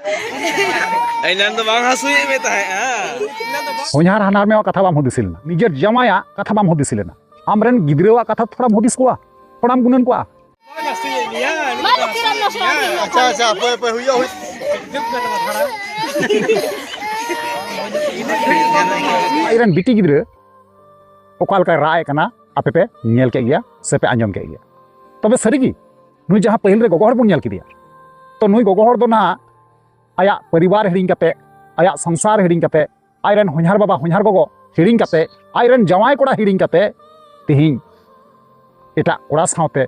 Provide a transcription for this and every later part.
Ainan tu bang hasui beta होनहार हानार में कथा बाम हुदिसिलना निजेर जमाया कथा बाम हुदिसिलना आमरेन गिद्रेवा कथा थोड़ा हुदिस कोआ थोड़ा गुनन कोआ अच्छा अच्छा पे हुइयो आइरन बिटी गिद्रे ओकाल का राय कना आपे पे नेल के गया से पे आंजम के गया तबे सरीगी नुई जहां पहिल रे गोगोहर बुन नेल किदिया तो नुई गोगोहर दो ना आया परिवार हिडिंग कते आया संसार हिडिंग कते आइरन होनहार बाबा होनहार गोगो हिडिंग कते आइरन जवाई कोड़ा हिडिंग कते तिहिं एटा कोड़ा सावते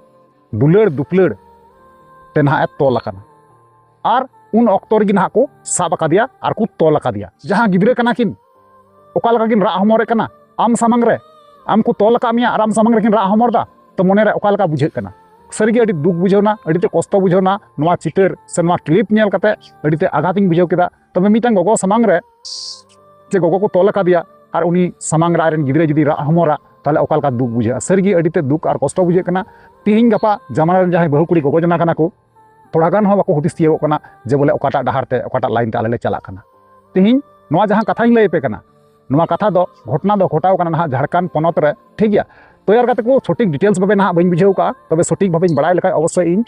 दुलड़ दुपलड़ ते ना तोल अकाना आर उन ऑक्टर गी ना को साब अकादिया आर को तोल अकादिया जहां गिद्रे कना किन ओकाल का किन रा हमरे कना आम सामंग रे आम को तोल अकामिया आर आम सामंग रे किन रा हमरदा तो मने रे ओकाल का बुझे कना सरिगे अड़ी दुख बुझौना अड़ीते कष्ट बुझौना नवा चितर से नवा क्लिप नेल कते अड़ीते आघातिंग बुझाव केदा तबे मिटांग गोगो सामंग रे जे गोगो को तोल अकादिया आर उनी सामंग रे आइरन गिद्रे जुदी रा हमरा ताले ओकाल का दुख बुझे सरिगे अड़ीते दुख आर कष्ट बुझे कना तिहिं गपा जमाना रे जहां बहु कुड़ी गोगो जना कना को थोड़ा गान हो बाको हुदिस तियो कना जे बोले ओकाटा डहारते ओकाटा लाइन ते आले चला कना तिहिं नवा जहां कथाई लay पे कना नवा कथा दो घटना दो घटाव कना ना झारखंड पनत रे ठीक गया तैयार करते को सठिक डिटेल्स भावे ना बन बुझाव का तबे सठिक भावे बड़ाय लेखा अवश्य इन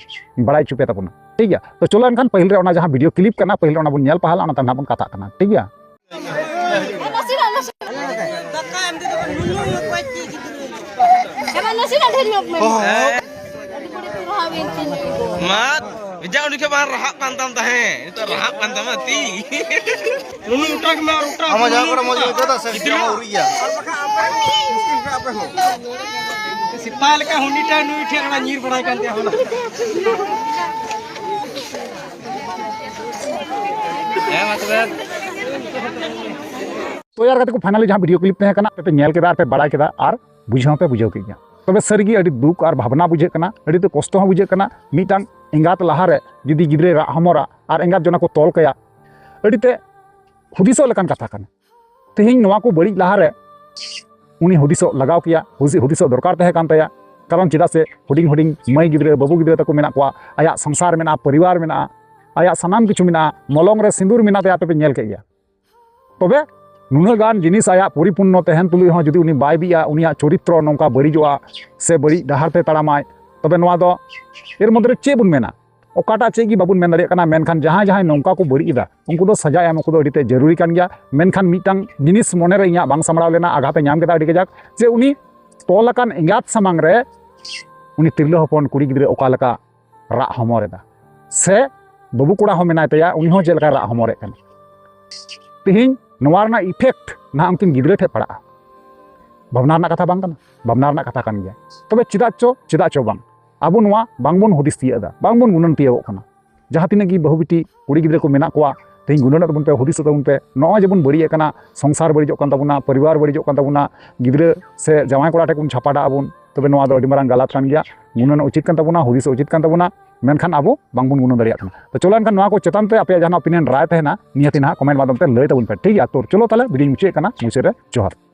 बड़ाय चुपे तबना ठीक गया तो चलो एनखान पहिल रे ओना जहां वीडियो क्लिप कना पहिल ओना बन नेल पहाला ओना तना बन कथा कना ठीक गया mat bijak udah ke bar rahak pantam tahe itu rahak pantam mati lulu utak me utak हम जहां पर मौजूद होता से क्या उरिया सिपाल का हुंडी टा नुई ठेकड़ा नीर पड़ाई करते होला मतलब तो यार कहते को फाइनली जहां वीडियो क्लिप तहे कना पे नेल केदा पे बड़ा केदा आर बुझाव पे बुझाव के गया तबे सरिगी अड़ी दुख और भावना बुझे कना अड़ी तो कष्ट हो बुझे कना मिटांग एंगात लहारे जुदी गिद्रे रा हमरा और एंगात जना को तोल कया अड़ीते हुदिसो लकान कथा कना तिहिं नवा को बड़ी लहारे उनी हुदिसो लगाव किया हुदिसो दरकार तहे कान तया कारण चिदा से हुडिंग हुडिंग मई गिद्रे बाबू गिद्रे तको मेना को आया संसार मेना परिवार मेना आया सामान किछु मेना मलंग रे सिंदूर मेना ते आपे नेल के गया तबे नुनागान जिनिस आया परिपूर्ण तहन तुलुई हो जुदी उनी बाय बिया उनिया चरित्र नौका बड़ीजोआ से बड़ी डहार ते तड़ामाय तबे नवा दो एर मध्य चे बुन मेना ओकाटा चे गी बाबुन मेन दाड़िया कना मेनखान जहां जहां नौका को बड़ीदा उनको दो सजा एम को दो अडिते जरूरी कान गया मेनखान मिटांग जिनिस मने रे इया बांग सामड़ाव लेना आघाते नाम केदा अडि गजाक जे उनी तोलकान एंगात सामांग रे उनी तिरलो हपन कुड़ी गिद्रे ओका लका रा हमरेदा से बाबू कोड़ा हो मेनाय तया उनी हो जेलका रा हमरे कन तिहिं नवारना इफेक्ट ना उनकिन गिद्रे ठे पड़ा भावना कथा बांग कना भावना कथा कान गया तबे चिदा चो बांग आबो नवा बांगबन हुदिस तियादा बांगबन गुणन तियावो कना जहां तिना की बहु बिटी कुड़ी गिद्रे को मेना कोआ तेहिं गुणन तबन पे हुदिस तबन पे नवा जेबन बड़िए कना संसार बड़िजो कान तबना परिवार बड़िजो कान तबना गिद्रे से जमाई कोड़ा ठेकुन छापाडा आबन तबे नवा दो अडि मारांग गलत कान गया गुणन उचित कान तबना हुदिस उचित कान तबना मेनखान आबो बांगबन गुणन दाड़िया कना तो चलो एनखान नवा को चेतन पे आपे जहां ओपिनियन राय तहेना नियति ना कमेंट माध्यम ते लय तबन पे ठीक है तो चलो ताले वीडियो मुचे कना मुचे रे जोहार।